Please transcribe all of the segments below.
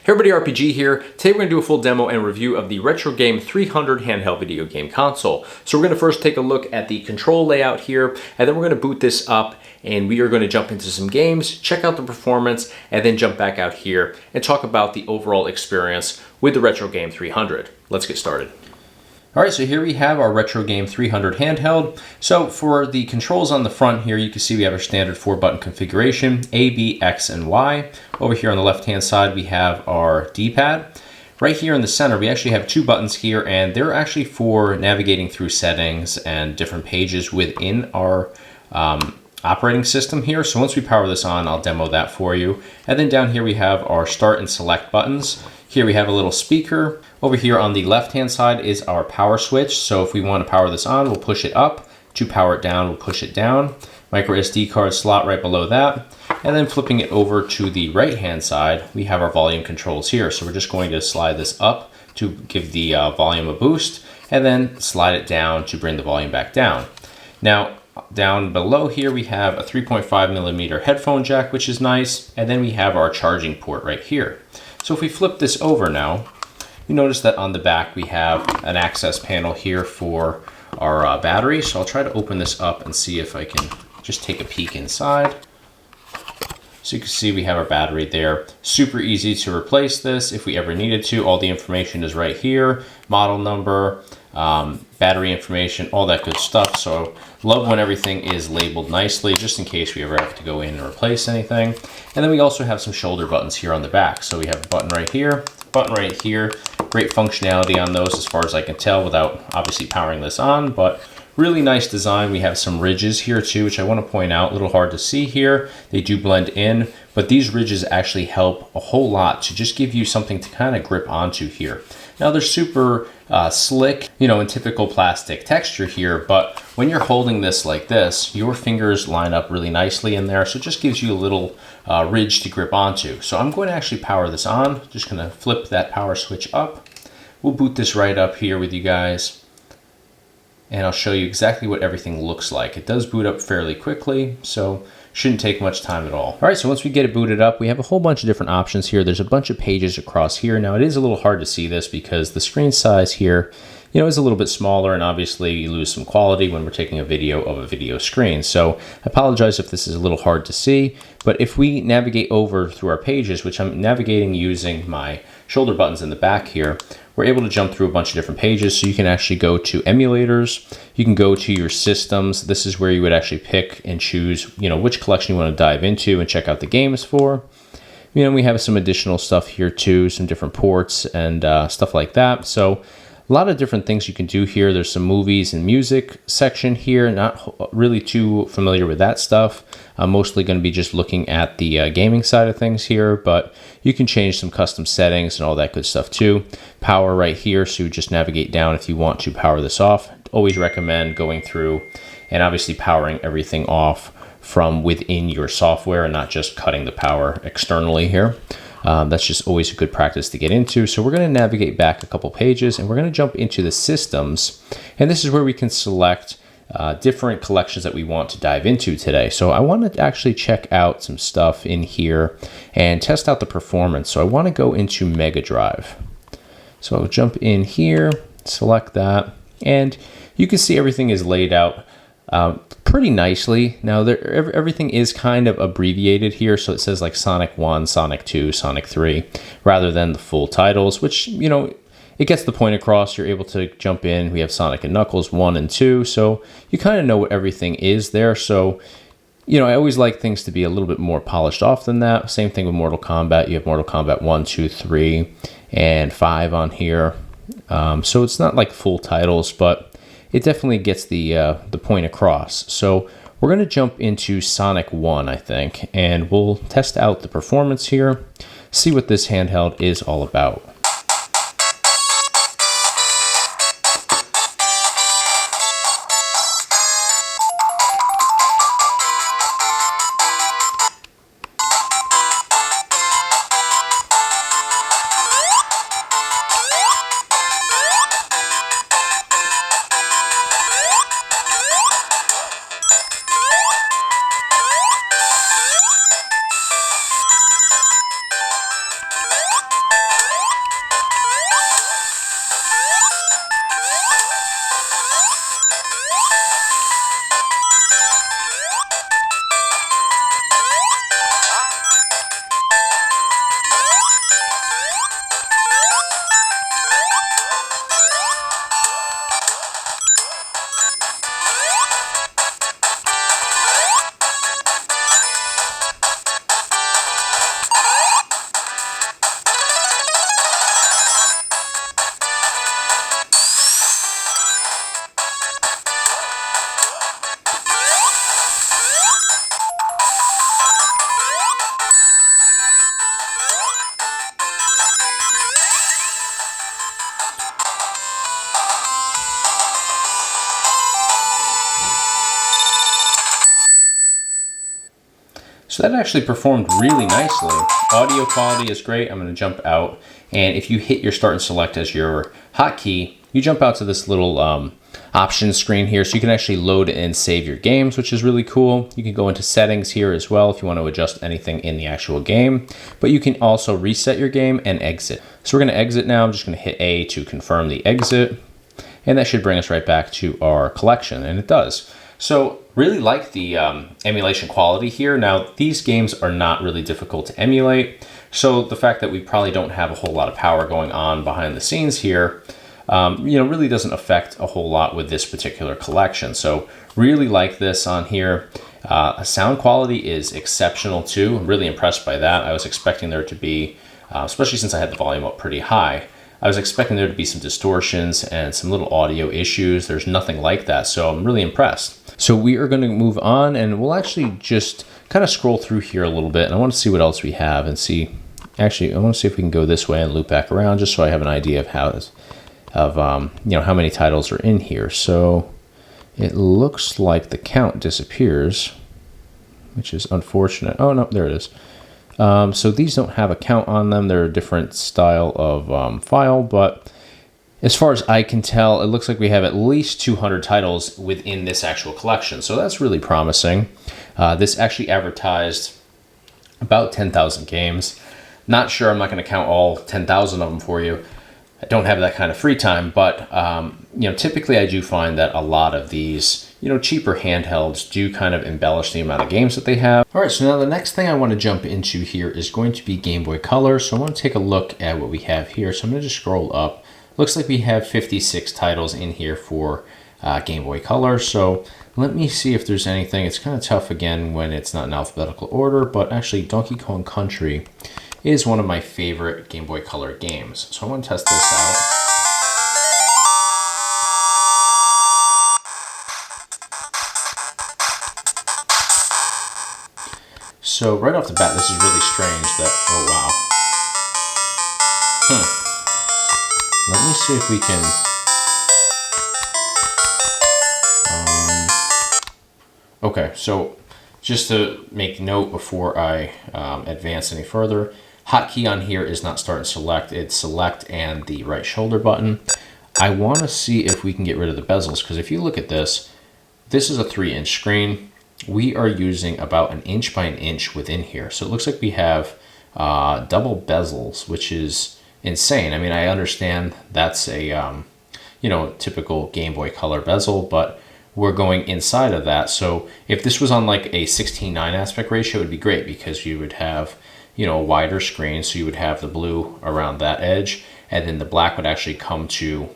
Hey everybody, RPG here. Today we're going to do a full demo and review of the RetroGame300 Handheld Video Game Console. So we're going to first take a look at the control layout here, and then we're going to boot this up, and we are going to jump into some games, check out the performance, and then jump back out here and talk about the overall experience with the RetroGame300. Let's get started. Alright, so here we have our RetroGame300 Handheld. So for the controls on the front here, you can see we have our standard 4-button configuration, A, B, X, and Y. Over here on the left-hand side, we have our D-pad. Right here in the center, we actually have 2 buttons here, and they're actually for navigating through settings and different pages within our operating system here. So once we power this on, I'll demo that for you. And then down here we have our start and select buttons. Here we have a little speaker. Over here on the left-hand side is our power switch. So if we want to power this on, we'll push it up. To power it down, we'll push it down. Micro SD card slot right below that. And then flipping it over to the right-hand side, we have our volume controls here. So we're just going to slide this up to give the volume a boost, and then slide it down to bring the volume back down. Now, down below here, we have a 3.5mm headphone jack, which is nice. And then we have our charging port right here. So if we flip this over now, you notice that on the back, we have an access panel here for our battery. So I'll try to open this up and see if I can just take a peek inside. So you can see we have our battery there. Super easy to replace this if we ever needed to. All the information is right here. Model number, battery information, all that good stuff. So love when everything is labeled nicely, just in case we ever have to go in and replace anything. And then we also have some shoulder buttons here on the back. So we have a button right here, button right here. Great functionality on those as far as I can tell without obviously powering this on, but really nice design. We have some ridges here too, which I want to point out, a little hard to see here. They do blend in, but these ridges actually help a whole lot to just give you something to kind of grip onto here. Now they're super slick, you know, in typical plastic texture here, but when you're holding this like this, your fingers line up really nicely in there. So it just gives you a little ridge to grip onto. So I'm going to actually power this on. Just going to flip that power switch up. We'll boot this right up here with you guys, and I'll show you exactly what everything looks like. It does boot up fairly quickly, so shouldn't take much time at all. All right, so once we get it booted up, we have a whole bunch of different options here. There's a bunch of pages across here. Now, it is a little hard to see this because the screen size here, you know, is a little bit smaller, and obviously you lose some quality when we're taking a video of a video screen. So I apologize if this is a little hard to see, but if we navigate over through our pages, which I'm navigating using my shoulder buttons in the back here, we're able to jump through a bunch of different pages. So you can actually go to emulators, you can go to your systems. This is where you would actually pick and choose, you know, which collection you want to dive into and check out the games for. You know, we have some additional stuff here too, some different ports and stuff like that. So a lot of different things you can do here. There's some movies and music section here. Not really too familiar with that stuff. I'm mostly going to be just looking at the gaming side of things here, but you can change some custom settings and all that good stuff too. Power right here, so you just navigate down if you want to power this off. Always recommend going through and obviously powering everything off from within your software and not just cutting the power externally here. That's just always a good practice to get into. So we're going to navigate back a couple pages, and we're going to jump into the systems. And this is where we can select different collections that we want to dive into today. So I want to actually check out some stuff in here and test out the performance. So I want to go into Mega Drive. So I'll jump in here, select that, and you can see everything is laid out pretty nicely. Now everything is kind of abbreviated here, so it says like Sonic 1, Sonic 2, Sonic 3, rather than the full titles, which, you know, it gets the point across. You're able to jump in. We have Sonic and Knuckles 1 and 2, so you kind of know what everything is there. So, you know, I always like things to be a little bit more polished off than that. Same thing with Mortal Kombat. You have Mortal Kombat 1, 2, 3, and 5 on here. So it's not like full titles, but it definitely gets the point across. So we're going to jump into Sonic 1, I think, and we'll test out the performance here, see what this handheld is all about. So that actually performed really nicely. Audio quality is great. I'm going to jump out, and if you hit your start and select as your hotkey, you jump out to this little options screen here, so you can actually load and save your games, which is really cool. You can go into settings here as well if you want to adjust anything in the actual game, but you can also reset your game and exit. So we're going to exit now. I'm just going to hit A to confirm the exit, and that should bring us right back to our collection, and it does. So really like the emulation quality here. Now, these games are not really difficult to emulate, so the fact that we probably don't have a whole lot of power going on behind the scenes here, really doesn't affect a whole lot with this particular collection. So really like this on here. Sound quality is exceptional too. I'm really impressed by that. I was expecting there to be, especially since I had the volume up pretty high, I was expecting there to be some distortions and some little audio issues. There's nothing like that, so I'm really impressed. So we are going to move on, and we'll actually just kind of scroll through here a little bit, and I want to see what else we have and see. Actually, I want to see if we can go this way and loop back around, just so I have an idea of how many titles are in here. So it looks like the count disappears, which is unfortunate. Oh no, there it is. So these don't have a count on them. They're a different style of file, but as far as I can tell, it looks like we have at least 200 titles within this actual collection. So that's really promising. This actually advertised about 10,000 games. Not sure, I'm not going to count all 10,000 of them for you. I don't have that kind of free time, but typically I do find that a lot of these cheaper handhelds do kind of embellish the amount of games that they have. All right, so now the next thing I want to jump into here is going to be Game Boy Color. So I want to take a look at what we have here. So I'm going to just scroll up. Looks like we have 56 titles in here for Game Boy Color. So let me see if there's anything. It's kind of tough again when it's not in alphabetical order, but actually Donkey Kong Country is one of my favorite Game Boy Color games. So I want to test this out. So right off the bat, this is really strange that, oh wow. Let me see if we can, okay, so just to make note before I advance any further, hotkey on here is not start and select, it's select and the right shoulder button. I want to see if we can get rid of the bezels, because if you look at this, this is a 3-inch screen. We are using about 1 inch by 1 inch within here. So it looks like we have double bezels, which is insane. I mean, I understand that's a typical Game Boy Color bezel, but we're going inside of that. So if this was on like a 16:9 aspect ratio, it would be great, because you would have a wider screen, so you would have the blue around that edge, and then the black would actually come to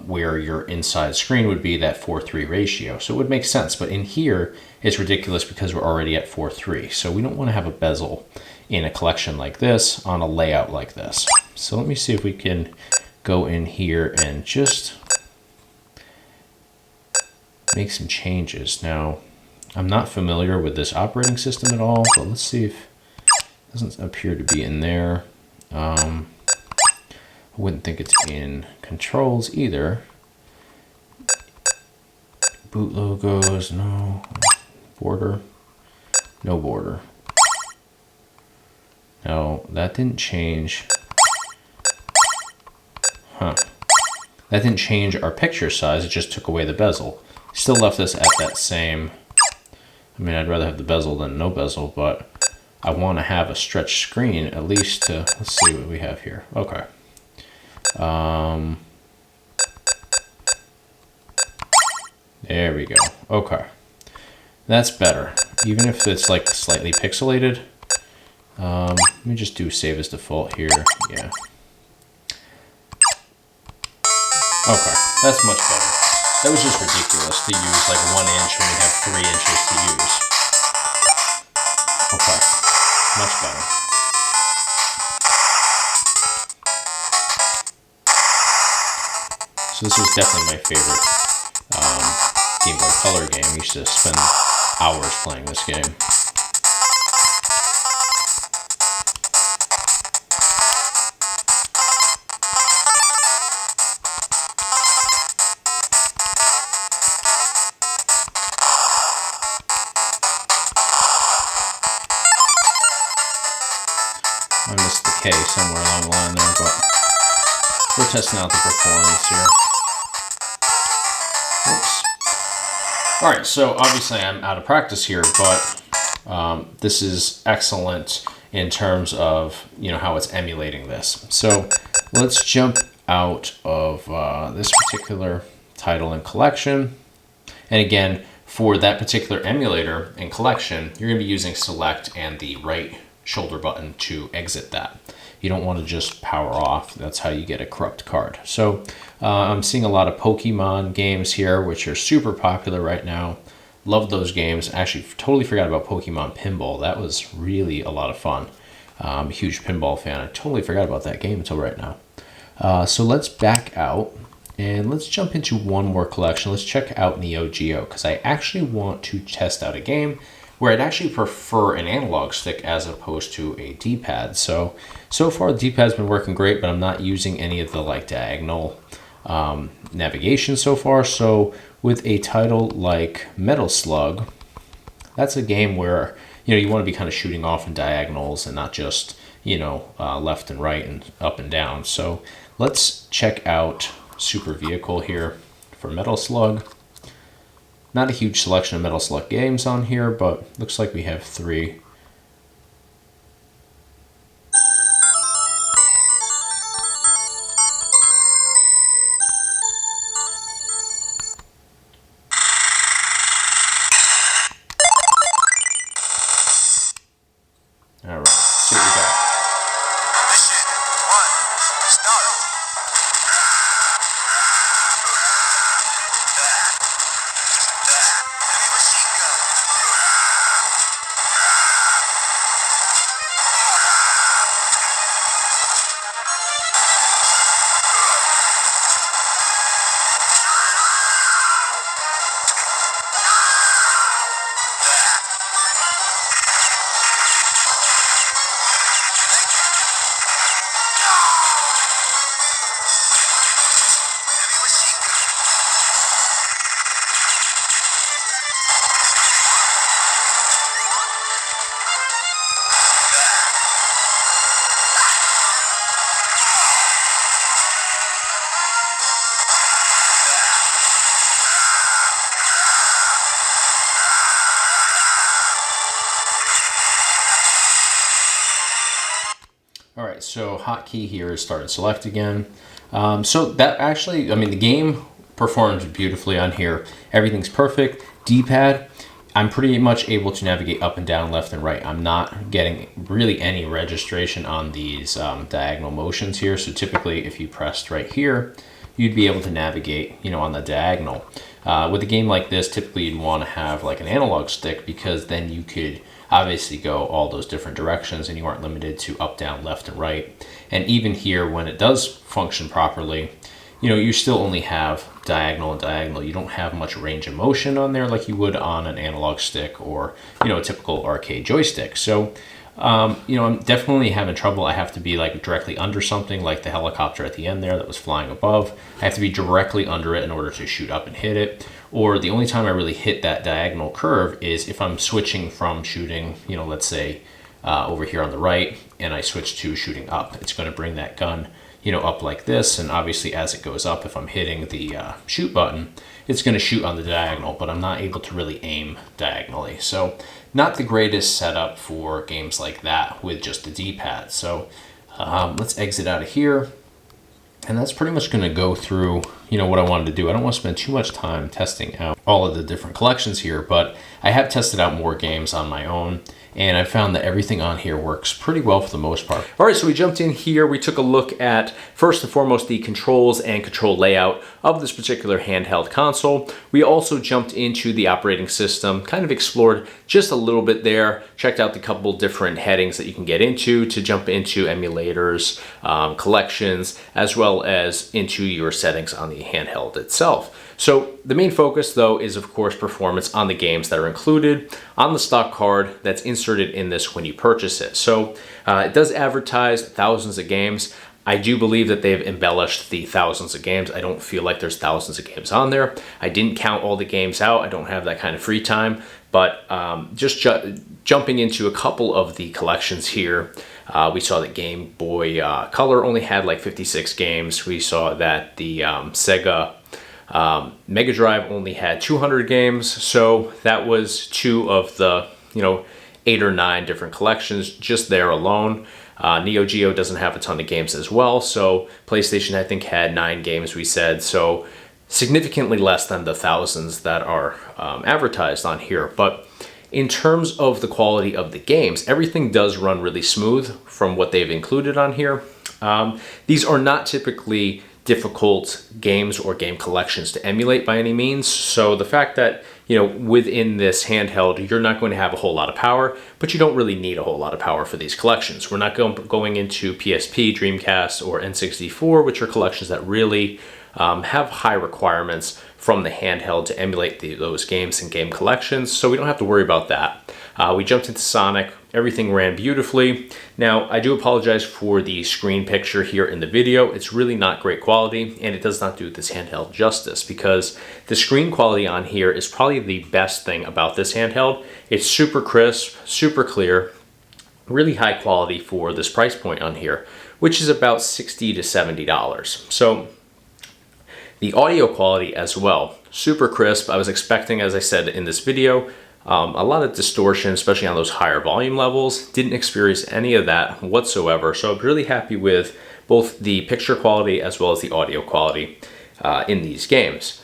where your inside screen would be, that 4:3 ratio. So it would make sense, but in here it's ridiculous because we're already at 4:3. So we don't want to have a bezel in a collection like this on a layout like this. So let me see if we can go in here and just make some changes. Now, I'm not familiar with this operating system at all, but let's see if it doesn't appear to be in there. I wouldn't think it's in controls either. Boot logos, no. Border, no border. Now, that didn't change. That didn't change our picture size, it just took away the bezel. Still left us at that same, I mean, I'd rather have the bezel than no bezel, but I want to have a stretched screen at least to, let's see what we have here. Okay. There we go. Okay. That's better. Even if it's like slightly pixelated. Let me just do save as default here. Yeah. Okay, that's much better. That was just ridiculous to use like 1 inch when we have 3 inches to use. Okay, much better. So this was definitely my favorite Game Boy Color game. I used to spend hours playing this game. okay somewhere along the line there, but we're testing out the performance here. Oops. All right, so obviously I'm out of practice here, but this is excellent in terms of, you know, how it's emulating this. So let's jump out of this particular title and collection. And again, for that particular emulator and collection, you're going to be using select and the right shoulder button to exit that. You don't want to just power off. That's how you get a corrupt card. So I'm seeing a lot of Pokemon games here, which are super popular right now. Love those games. Actually, totally forgot about Pokemon Pinball. That was really a lot of fun. I'm a huge pinball fan. I totally forgot about that game until right now. So let's back out and let's jump into one more collection. Let's check out Neo Geo, because I actually want to test out a game where I'd actually prefer an analog stick as opposed to a D-pad. So far the D-pad's been working great, but I'm not using any of the like diagonal navigation so far. So with a title like Metal Slug, that's a game where, you know, you want to be kind of shooting off in diagonals and not just, you know, left and right and up and down. So let's check out Super Vehicle here for Metal Slug. Not a huge selection of Metal Slug games on here, but looks like we have 3. All right, let's see what we got. Mission 1, start. Heavy machine gun. Heavy machine gun. All right, so hotkey here is start and select again. So that actually, I mean, the game performs beautifully on here. Everything's perfect. D-pad, I'm pretty much able to navigate up and down, left and right. I'm not getting really any registration on these diagonal motions here. So typically if you pressed right here, you'd be able to navigate, you know, on the diagonal. With a game like this, typically you'd want to have like an analog stick, because then you could obviously go all those different directions and you aren't limited to up, down, left, and right. And even here, when it does function properly, you know, you still only have diagonal and diagonal. You don't have much range of motion on there like you would on an analog stick or, you know, a typical arcade joystick. So, you know, I'm definitely having trouble. I have to be like directly under something like the helicopter at the end there that was flying above. I have to be directly under it in order to shoot up and hit it. Or the only time I really hit that diagonal curve is if I'm switching from shooting, you know, let's say over here on the right, and I switch to shooting up. It's going to bring that gun, you know, up like this. And obviously as it goes up, if I'm hitting the shoot button, it's going to shoot on the diagonal, but I'm not able to really aim diagonally. So not the greatest setup for games like that with just the D-pad. So let's exit out of here. And that's pretty much going to go through, you know, what I wanted to do. I don't want to spend too much time testing out all of the different collections here, but I have tested out more games on my own, and I found that everything on here works pretty well for the most part. All right, so we jumped in here. We took a look at, first and foremost, the controls and control layout of this particular handheld console. We also jumped into the operating system, kind of explored just a little bit there, checked out the couple different headings that you can get into to jump into emulators, collections, as well as into your settings on the handheld itself. So the main focus, though, is of course performance on the games that are included on the stock card that's inserted in this when you purchase it. So it does advertise thousands of games. I do believe that they've embellished the thousands of games. I don't feel like there's thousands of games on there. I didn't count all the games out. I don't have that kind of free time. But just jumping into a couple of the collections here, We saw that Game Boy Color only had like 56 games. We saw that the Sega Mega Drive only had 200 games. So that was 2 of the, 8 or 9 different collections just there alone. Neo Geo doesn't have a ton of games as well. So PlayStation, I think, had 9 games, we said. So significantly less than the thousands that are advertised on here. But in terms of the quality of the games, everything does run really smooth from what they've included on here. These are not typically difficult games or game collections to emulate by any means. So the fact that, within this handheld, you're not going to have a whole lot of power, but you don't really need a whole lot of power for these collections. We're not going into PSP, Dreamcast, or N64, which are collections that really have high requirements from the handheld to emulate those games and game collections, so we don't have to worry about that. We jumped into Sonic. Everything ran beautifully. Now, I do apologize for the screen picture here in the video. It's really not great quality, and it does not do this handheld justice, because the screen quality on here is probably the best thing about this handheld. It's super crisp, super clear, really high quality for this price point on here, which is about $60 to $70. So the audio quality as well, super crisp. I was expecting, as I said in this video, a lot of distortion, especially on those higher volume levels. Didn't experience any of that whatsoever. So I'm really happy with both the picture quality as well as the audio quality in these games.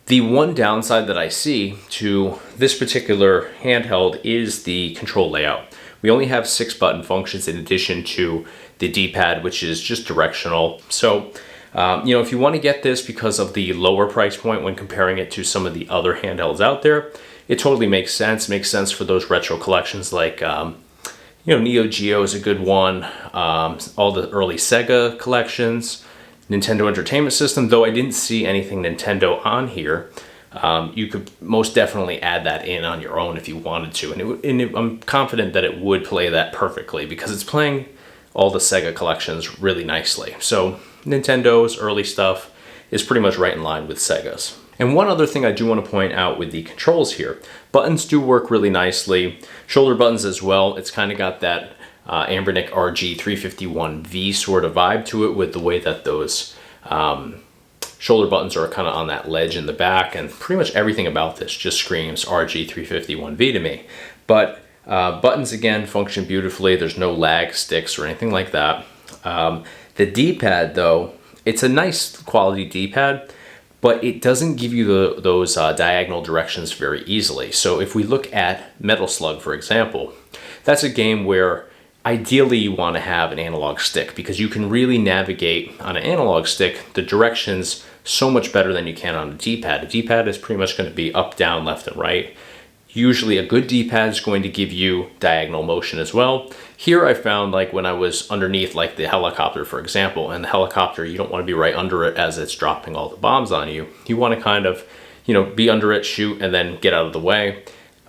The one downside that I see to this particular handheld is the control layout. We only have 6 button functions in addition to the D-pad, which is just directional. So if you want to get this because of the lower price point when comparing it to some of the other handhelds out there, it totally makes sense. Makes sense for those retro collections like, Neo Geo is a good one. All the early Sega collections, Nintendo Entertainment System, though I didn't see anything Nintendo on here. You could most definitely add that in on your own if you wanted to. And I'm confident that it would play that perfectly because it's playing all the Sega collections really nicely. So Nintendo's early stuff is pretty much right in line with Sega's. And one other thing I do want to point out with the controls here, buttons do work really nicely. Shoulder buttons as well. It's kind of got that Anbernic RG351V sort of vibe to it with the way that those shoulder buttons are kind of on that ledge in the back, and pretty much everything about this just screams RG351V to me. But buttons again function beautifully. There's no lag sticks or anything like that. The D-pad though, it's a nice quality D-pad, but it doesn't give you those diagonal directions very easily. So if we look at Metal Slug, for example, that's a game where ideally you want to have an analog stick because you can really navigate on an analog stick the directions so much better than you can on a D-pad. A D-pad is pretty much going to be up, down, left, and right. Usually a good D-pad is going to give you diagonal motion as well. Here I found, like when I was underneath like the helicopter, for example, and the helicopter, you don't want to be right under it as it's dropping all the bombs on you. You want to kind of, be under it, shoot, and then get out of the way.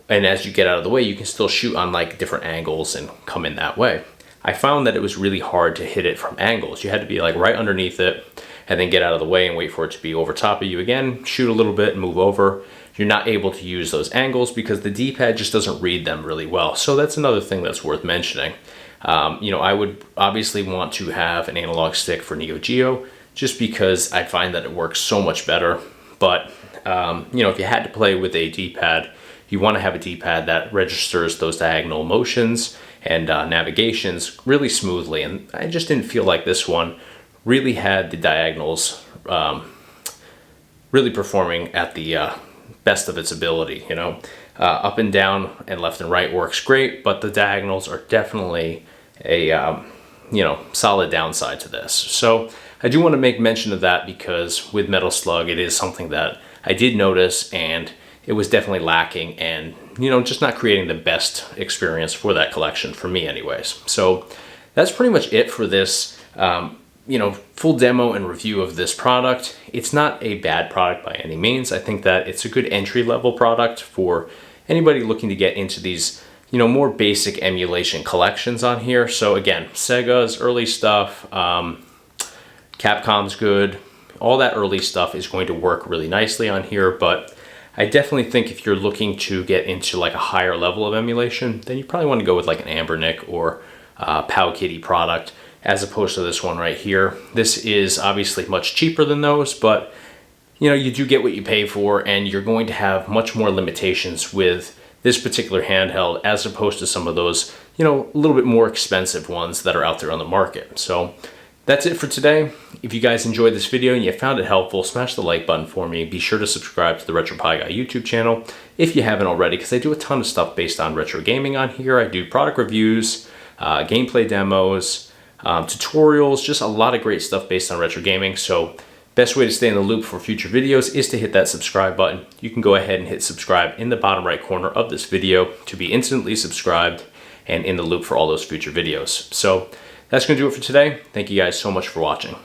And as you get out of the way, you can still shoot on like different angles and come in that way. I found that it was really hard to hit it from angles. You had to be like right underneath it and then get out of the way and wait for it to be over top of you again, shoot a little bit and move over. You're not able to use those angles because the D-pad just doesn't read them really well. So that's another thing that's worth mentioning. I would obviously want to have an analog stick for Neo Geo just because I find that it works so much better. But, if you had to play with a D-pad, you want to have a D-pad that registers those diagonal motions and navigations really smoothly. And I just didn't feel like this one really had the diagonals really performing at the best of its ability. Up and down and left and right works great, but the diagonals are definitely a solid downside to this. So I do want to make mention of that because with Metal Slug it is something that I did notice, and it was definitely lacking and just not creating the best experience for that collection for me anyways. So that's pretty much it for this full demo and review of this product. It's not a bad product by any means. I think that it's a good entry-level product for anybody looking to get into these, more basic emulation collections on here. So again, Sega's early stuff, Capcom's good. All that early stuff is going to work really nicely on here, but I definitely think if you're looking to get into like a higher level of emulation, then you probably want to go with like an Anbernic or Pow Kitty product, as opposed to this one right here. This is obviously much cheaper than those, but you know, you do get what you pay for, and you're going to have much more limitations with this particular handheld as opposed to some of those, you know, a little bit more expensive ones that are out there on the market. So that's it for today. If you guys enjoyed this video and you found it helpful, smash the like button for me. Be sure to subscribe to the RetroPie Guy YouTube channel if you haven't already, because I do a ton of stuff based on retro gaming on here. I do product reviews, gameplay demos, tutorials, just a lot of great stuff based on retro gaming. So best way to stay in the loop for future videos is to hit that subscribe button. You can go ahead and hit subscribe in the bottom right corner of this video to be instantly subscribed and in the loop for all those future videos. So that's going to do it for today. Thank you guys so much for watching.